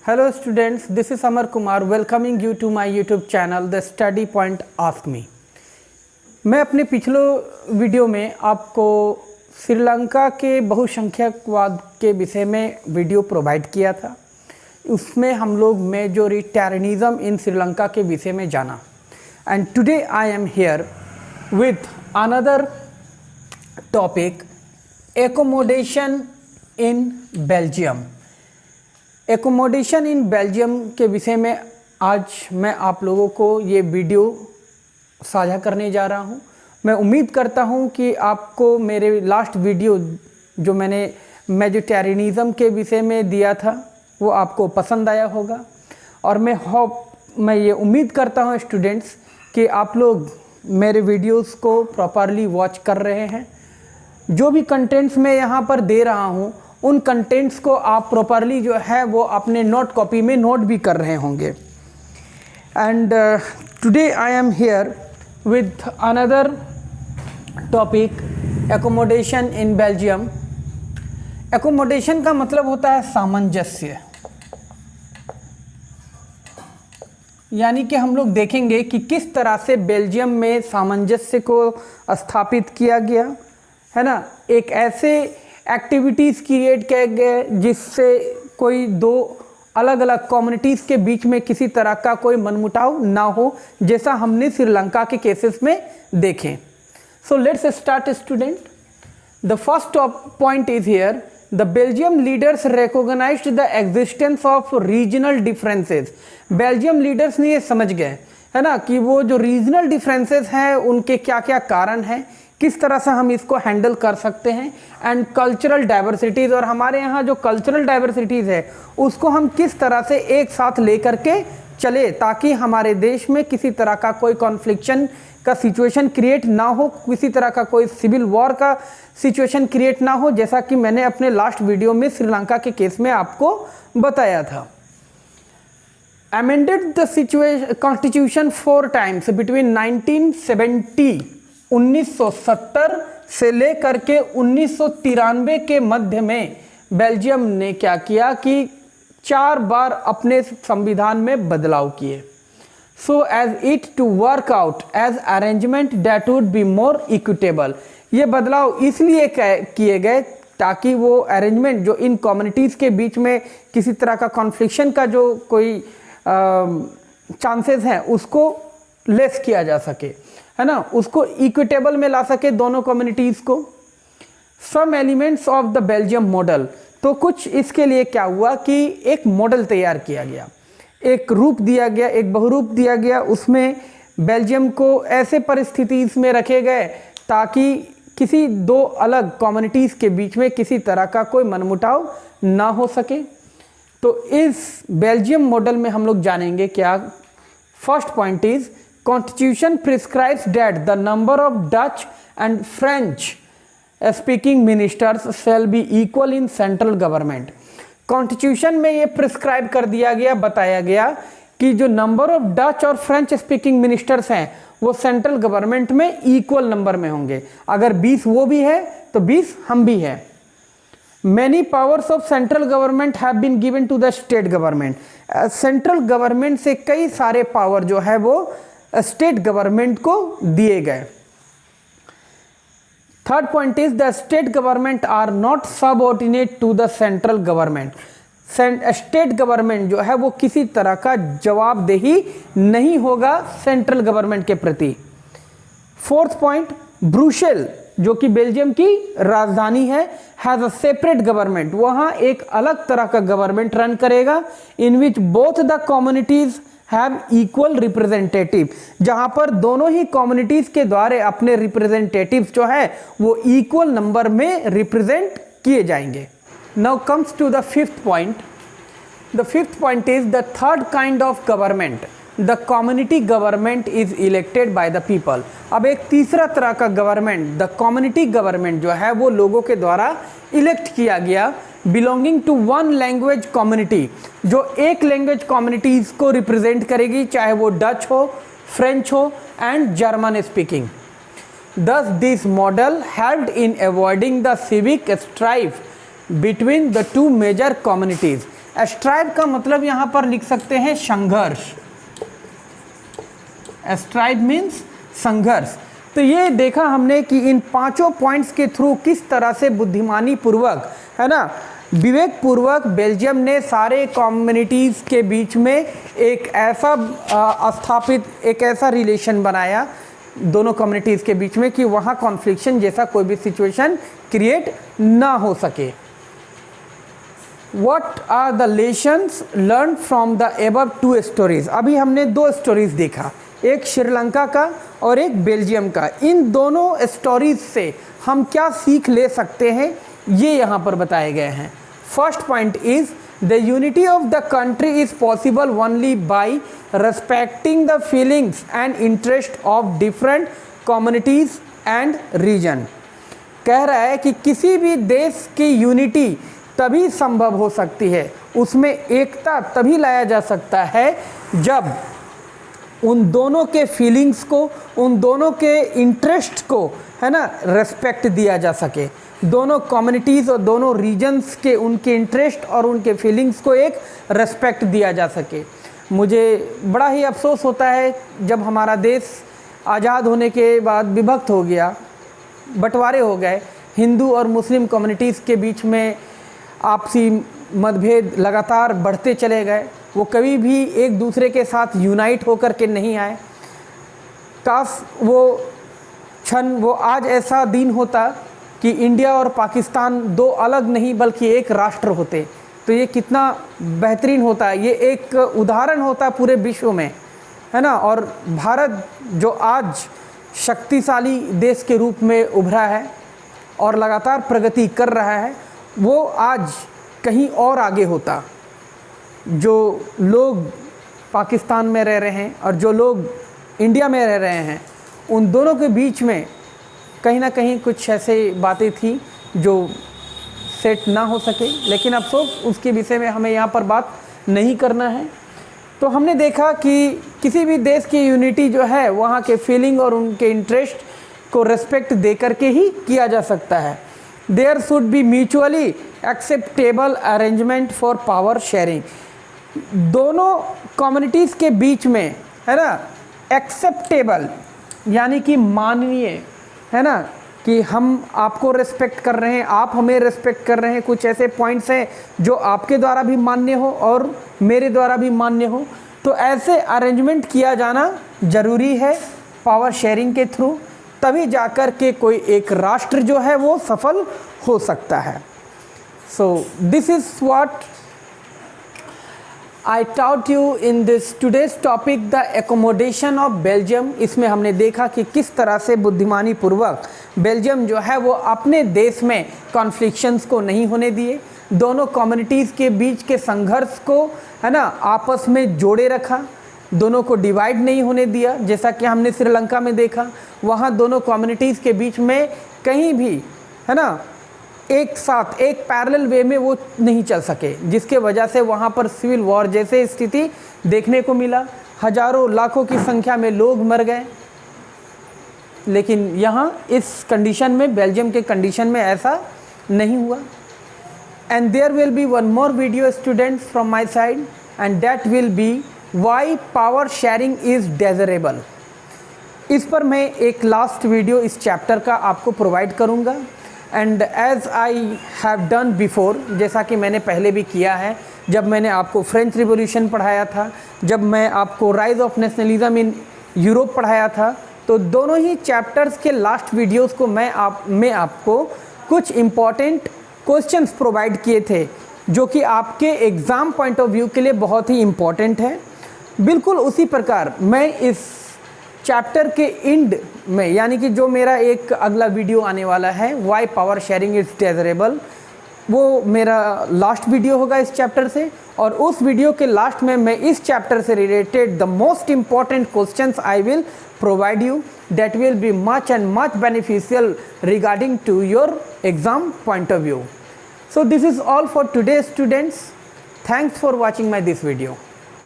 Hello students, this is Amar Kumar welcoming you to my YouTube channel The Study Point Ask Me। मैं अपने पिछले video में आपको श्रीलंका के बहुसंख्यकवाद के विषय में वीडियो प्रोवाइड किया था। उसमें हम लोग मेजोरिटेरियनिज्म इन श्रीलंका के विषय में जाना। And today I am here with another topic, accommodation in Belgium. Accommodation in Belgium के विषय में आज मैं आप लोगों को ये वीडियो साझा करने जा रहा हूँ। मैं उम्मीद करता हूँ कि आपको मेरे लास्ट वीडियो जो मैंने मेजोरिटेरियनिज्म के विषय में दिया था वो आपको पसंद आया होगा। और मैं ये उम्मीद करता हूँ स्टूडेंट्स कि आप लोग मेरे वीडियोस को प्रॉपरली वॉच कर रहे हैं। जो भी कंटेंट्स मैं यहाँ पर दे रहा हूँ उन कंटेंट्स को आप प्रॉपरली जो है वो अपने नोट कॉपी में नोट भी कर रहे होंगे। And today I am here with another topic, accommodation in Belgium. Accommodation का मतलब होता है सामंजस्य, यानी कि हम लोग देखेंगे कि किस तरह से बेल्जियम में सामंजस्य को स्थापित किया गया है ना। एक ऐसे एक्टिविटीज़ क्रिएट किए गए जिससे कोई दो अलग अलग कम्युनिटीज़ के बीच में किसी तरह का कोई मनमुटाव ना हो, जैसा हमने श्रीलंका के केसेस में देखें। So let's start student. The first point is here, the Belgium leaders recognized the existence of regional differences. Belgium leaders ने ये समझ गए है ना कि वो जो रीजनल डिफरेंसेस हैं उनके क्या क्या कारण हैं, किस तरह से हम इसको हैंडल कर सकते हैं। एंड कल्चरल डाइवर्सिटीज़, और हमारे यहाँ जो कल्चरल डाइवर्सिटीज़ है उसको हम किस तरह से एक साथ लेकर के चले ताकि हमारे देश में किसी तरह का कोई कॉन्फ्लिक्शन का सिचुएशन क्रिएट ना हो, किसी तरह का कोई सिविल वॉर का सिचुएशन क्रिएट ना हो, जैसा कि मैंने अपने लास्ट वीडियो में श्रीलंका के केस में आपको बताया था। Amended the constitution 4 times between 1970 से लेकर के 1993 के मध्य में बेल्जियम ने क्या किया कि 4 बार अपने संविधान में बदलाव किए। So as it to work out as arrangement that would be more equitable. ये बदलाव इसलिए किए गए ताकि वो अरेंजमेंट जो इन कम्युनिटीज़ के बीच में किसी तरह का कॉन्फ्लिक्शन का जो कोई चांसेस हैं उसको लेस किया जा सके, है ना, उसको इक्विटेबल में ला सके दोनों कम्युनिटीज़ को। Some elements of the Belgium model, तो कुछ इसके लिए क्या हुआ कि एक मॉडल तैयार किया गया, एक रूप दिया गया, एक बहुरूप दिया गया। उसमें बेल्जियम को ऐसे परिस्थिति में रखे गए ताकि किसी दो अलग कम्युनिटीज़ के बीच में किसी तरह का कोई मनमुटाव ना हो सके। तो इस बेल्जियम मॉडल में हम लोग जानेंगे क्या। First point is, Constitution prescribes that the number of Dutch and French speaking ministers shall be equal in central government। Constitution में ये प्रिस्क्राइब कर दिया गया, बताया गया कि जो नंबर ऑफ डच और फ्रेंच स्पीकिंग मिनिस्टर्स हैं वो सेंट्रल गवर्नमेंट में इक्वल नंबर में होंगे। अगर 20 वो भी है तो 20 हम भी हैं। Many powers of central government have been given to the state government। Central government से कई सारे पावर जो है वो स्टेट गवर्नमेंट को दिए गए। Third point is, the state government are not subordinate to the central government. State government जो है वो किसी तरह का जवाबदेही नहीं होगा सेंट्रल गवर्नमेंट के प्रति। फोर्थ पॉइंट, ब्रुसेल जो कि बेल्जियम की राजधानी है, हैज अ सेपरेट गवर्नमेंट। वहाँ एक अलग तरह का गवर्नमेंट रन करेगा, in which both the communities have equal representative, जहाँ पर दोनों ही कम्युनिटीज के द्वारा अपने रिप्रेजेंटेटिव्स जो है वो इक्वल नंबर में रिप्रेजेंट किए जाएंगे। Now comes to the fifth point. The fifth point is the third kind of government, the community government is elected by the people. अब एक तीसरा तरह का गवर्नमेंट, द कम्युनिटी गवर्नमेंट जो है वो लोगों के द्वारा इलेक्ट किया गया, belonging to one language community, जो एक लैंग्वेज कम्युनिटीज़ को रिप्रेजेंट करेगी, चाहे वो डच हो, फ्रेंच हो and German speaking. Thus, this model helped in avoiding the civic strife between the two major communities strive का मतलब यहाँ पर लिख सकते हैं संघर्ष। स्ट्राइव मीन्स संघर्ष। तो ये देखा हमने कि इन पांचों पॉइंट्स के थ्रू किस तरह से बुद्धिमानी पूर्वक, है ना, विवेक पूर्वक बेल्जियम ने सारे कम्युनिटीज़ के बीच में एक ऐसा एक ऐसा रिलेशन बनाया दोनों कम्युनिटीज़ के बीच में कि वहाँ कॉन्फ्लिक्शन जैसा कोई भी सिचुएशन क्रिएट ना हो सके। What are the lessons learned from the above two stories? अभी हमने दो स्टोरीज देखा, एक श्रीलंका का और एक बेल्जियम का। इन दोनों स्टोरीज से हम क्या सीख ले सकते हैं ये यहाँ पर बताए गए हैं। First point is the unity of the country is possible only by respecting the feelings and interest of different communities and region. कह रहा है कि किसी भी देश की यूनिटी तभी संभव हो सकती है, उसमें एकता तभी लाया जा सकता है जब उन दोनों के फीलिंग्स को, उन दोनों के इंटरेस्ट को, है ना, रेस्पेक्ट दिया जा सके। दोनों कम्युनिटीज़ और दोनों रीजन्स के उनके इंटरेस्ट और उनके फीलिंग्स को एक रेस्पेक्ट दिया जा सके। मुझे बड़ा ही अफसोस होता है जब हमारा देश आज़ाद होने के बाद विभक्त हो गया, बंटवारे हो गए, हिंदू और मुस्लिम कम्युनिटीज़ के बीच में आपसी मतभेद लगातार बढ़ते चले गए। वो कभी भी एक दूसरे के साथ यूनाइट होकर के नहीं आए। काश वो क्षण, वो आज ऐसा दिन होता कि इंडिया और पाकिस्तान दो अलग नहीं बल्कि एक राष्ट्र होते, तो ये कितना बेहतरीन होता। ये एक उदाहरण होता पूरे विश्व में, है ना। और भारत जो आज शक्तिशाली देश के रूप में उभरा है और लगातार प्रगति कर रहा है, वो आज कहीं और आगे होता। जो लोग पाकिस्तान में रह रहे हैं और जो लोग इंडिया में रह रहे हैं, उन दोनों के बीच में कहीं ना कहीं कुछ ऐसे बातें थी जो सेट ना हो सके, लेकिन अफसोस उसके विषय में हमें यहाँ पर बात नहीं करना है। तो हमने देखा कि किसी भी देश की यूनिटी जो है वहाँ के फीलिंग और उनके इंटरेस्ट को रेस्पेक्ट दे करके ही किया जा सकता है। There should be mutually acceptable arrangement for power sharing. दोनों कम्युनिटीज़ के बीच में, है ना, एक्सेप्टेबल यानी कि माननीय, है ना, कि हम आपको रेस्पेक्ट कर रहे हैं, आप हमें रेस्पेक्ट कर रहे हैं। कुछ ऐसे पॉइंट्स हैं जो आपके द्वारा भी मान्य हो और मेरे द्वारा भी मान्य हो, तो ऐसे अरेंजमेंट किया जाना ज़रूरी है पावर शेयरिंग के थ्रू, तभी जाकर के कोई एक राष्ट्र जो है वो सफल हो सकता है। So this is what I taught you in this today's topic the accommodation of Belgium। इसमें हमने देखा कि किस तरह से बुद्धिमानी पूर्वक बेल्जियम जो है वो अपने देश में कॉन्फ्लिक्शंस को नहीं होने दिए, दोनों कम्युनिटीज़ के बीच के संघर्ष को, है ना, आपस में जोड़े रखा, दोनों को डिवाइड नहीं होने दिया। जैसा कि हमने श्रीलंका में देखा, वहाँ दोनों कम्युनिटीज़ के बीच में कहीं भी, है ना, एक साथ एक पैरेलल वे में वो नहीं चल सके, जिसके वजह से वहाँ पर सिविल वॉर जैसे स्थिति देखने को मिला। हजारों लाखों की संख्या में लोग मर गए। लेकिन यहाँ इस कंडीशन में, बेल्जियम के कंडीशन में ऐसा नहीं हुआ। And there will be one more video students from my side, and that will be why power sharing is desirable. इस पर मैं एक लास्ट वीडियो इस चैप्टर का आपको प्रोवाइड करूँगा। And as I have done before, जैसा कि मैंने पहले भी किया है, जब मैंने आपको फ्रेंच रिवॉल्यूशन पढ़ाया था, जब मैं आपको rise of nationalism in Europe पढ़ाया था, तो दोनों ही चैप्टर्स के लास्ट वीडियोस को मैं आपको कुछ इम्पॉर्टेंट क्वेश्चंस प्रोवाइड किए थे जो कि आपके एग्ज़ाम पॉइंट ऑफ व्यू के लिए बहुत ही इम्पॉर्टेंट है। बिल्कुल उसी प्रकार मैं इस चैप्टर के एंड में, यानी कि जो मेरा एक अगला वीडियो आने वाला है, why power sharing is desirable, वो मेरा लास्ट वीडियो होगा इस चैप्टर से। और उस वीडियो के लास्ट में मैं इस चैप्टर से related the most important questions I will provide you, that will be much and much beneficial regarding to your exam point of view. So this is all for today students. Thanks for watching my this video.